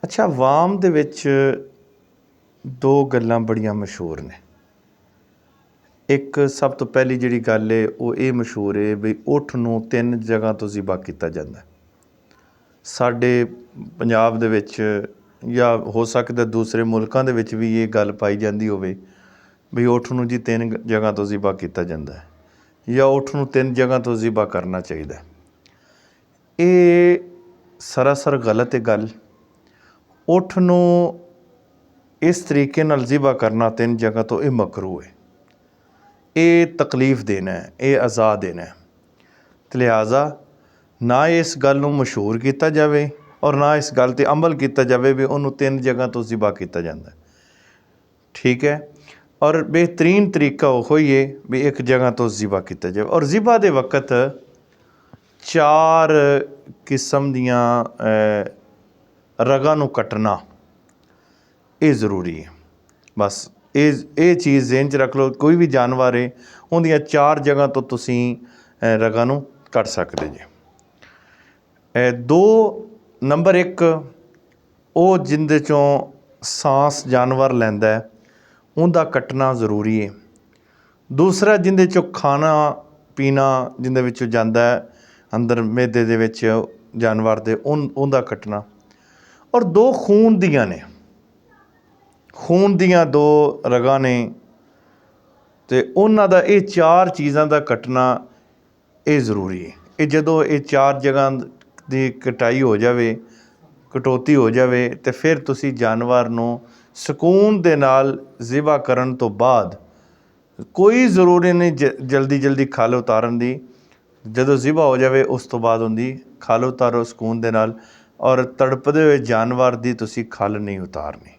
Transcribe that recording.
ਅੱਛਾ, ਅਵਾਮ ਦੇ ਵਿੱਚ ਦੋ ਗੱਲਾਂ ਬੜੀਆਂ ਮਸ਼ਹੂਰ ਨੇ। ਇੱਕ ਸਭ ਤੋਂ ਪਹਿਲੀ ਜਿਹੜੀ ਗੱਲ ਹੈ ਉਹ ਇਹ ਮਸ਼ਹੂਰ ਹੈ ਵੀ ਊਠ ਨੂੰ 3 ਜਗ੍ਹਾ ਤੋਂ ਜ਼ਿਬਾ ਕੀਤਾ ਜਾਂਦਾ। ਸਾਡੇ ਪੰਜਾਬ ਦੇ ਵਿੱਚ ਜਾਂ ਹੋ ਸਕਦਾ ਦੂਸਰੇ ਮੁਲਕਾਂ ਦੇ ਵਿੱਚ ਵੀ ਇਹ ਗੱਲ ਪਾਈ ਜਾਂਦੀ ਹੋਵੇ ਵੀ ਊਠ ਨੂੰ ਜੀ 3 ਜਗ੍ਹਾ ਤੋਂ ਜ਼ਿਬਾ ਕੀਤਾ ਜਾਂਦਾ ਹੈ ਜਾਂ ਊਠ ਨੂੰ 3 ਜਗ੍ਹਾ ਤੋਂ ਜ਼ਿਬਾ ਕਰਨਾ ਚਾਹੀਦਾ। ਇਹ ਸਰਾਸਰ ਗਲਤ ਹੈ ਗੱਲ। ਊਠ ਨੂੰ ਇਸ ਤਰੀਕੇ ਨਾਲ ਜ਼ਿਬਾ ਕਰਨਾ 3 ਜਗ੍ਹਾ ਤੋਂ ਇਹ ਮਕਰੂਹ ਹੈ, ਇਹ ਤਕਲੀਫ ਦੇਣਾ ਹੈ, ਇਹ ਅਜ਼ਾ ਦੇਣਾ ਹੈ। ਤੇ ਲਿਹਾਜ਼ਾ ਨਾ ਇਸ ਗੱਲ ਨੂੰ ਮਸ਼ਹੂਰ ਕੀਤਾ ਜਾਵੇ ਔਰ ਨਾ ਇਸ ਗੱਲ 'ਤੇ ਅਮਲ ਕੀਤਾ ਜਾਵੇ ਵੀ ਉਹਨੂੰ 3 ਜਗ੍ਹਾ ਤੋਂ ਜ਼ਿਬਾ ਕੀਤਾ ਜਾਂਦਾ। ਠੀਕ ਹੈ, ਔਰ ਬਿਹਤਰੀਨ ਤਰੀਕਾ ਉਹ ਹੀ ਹੈ ਵੀ ਇੱਕ ਜਗ੍ਹਾ ਤੋਂ ਜ਼ਿਬਾ ਕੀਤਾ ਜਾਵੇ। ਔਰ ਜ਼ਿਬਾ ਦੇ ਵਕਤ 4 ਕਿਸਮ ਦੀਆਂ ਰਗਾਂ ਨੂੰ ਕੱਟਣਾ ਇਹ ਜ਼ਰੂਰੀ ਹੈ। ਬਸ ਇਹ ਚੀਜ਼ ਜ਼ਿਹਨ 'ਚ ਰੱਖ ਲਓ, ਕੋਈ ਵੀ ਜਾਨਵਰ ਹੈ ਉਹਦੀਆਂ 4 ਜਗ੍ਹਾ ਤੋਂ ਤੁਸੀਂ ਰਗਾਂ ਨੂੰ ਕੱਟ ਸਕਦੇ ਜੇ। 2 ਨੰਬਰ 1 ਉਹ ਜਿਹਦੇ 'ਚੋਂ ਸਾਂਸ ਜਾਨਵਰ ਲੈਂਦਾ ਉਹਦਾ ਕੱਟਣਾ ਜ਼ਰੂਰੀ ਹੈ। ਦੂਸਰਾ ਜਿਹਦੇ 'ਚੋਂ ਖਾਣਾ ਪੀਣਾ ਜਿਹਦੇ ਵਿੱਚੋਂ ਜਾਂਦਾ ਅੰਦਰ ਮਿਹਦੇ ਦੇ ਵਿੱਚ ਜਾਨਵਰ ਦੇ ਉਹਦਾ ਕੱਟਣਾ। ਔਰ 2 ਖੂਨ ਦੀਆਂ ਨੇ, ਖੂਨ ਦੀਆਂ 2 ਰਗਾਂ ਨੇ ਅਤੇ ਉਹਨਾਂ ਦਾ ਇਹ 4 ਚੀਜ਼ਾਂ ਦਾ ਕੱਟਣਾ ਇਹ ਜ਼ਰੂਰੀ ਹੈ। ਇਹ ਜਦੋਂ ਇਹ 4 ਜਗ੍ਹਾ ਦੀ ਕਟਾਈ ਹੋ ਜਾਵੇ, ਕਟੌਤੀ ਹੋ ਜਾਵੇ ਅਤੇ ਫਿਰ ਤੁਸੀਂ ਜਾਨਵਰ ਨੂੰ ਸਕੂਨ ਦੇ ਨਾਲ ਜ਼ਿਬਾ ਕਰਨ ਤੋਂ ਬਾਅਦ ਕੋਈ ਜ਼ਰੂਰੀ ਨਹੀਂ ਜਲਦੀ ਖੱਲ ਉਤਾਰਨ ਦੀ। ਜਦੋਂ ਜ਼ਿਬਾ ਹੋ ਜਾਵੇ ਉਸ ਤੋਂ ਬਾਅਦ ਉਹਦੀ ਖੱਲ ਉਤਾਰੋ ਸਕੂਨ ਦੇ ਨਾਲ, ਔਰ ਤੜਪਦੇ ਹੋਏ ਜਾਨਵਰ ਦੀ ਤੁਸੀਂ ਖੱਲ ਨਹੀਂ ਉਤਾਰਨੀ।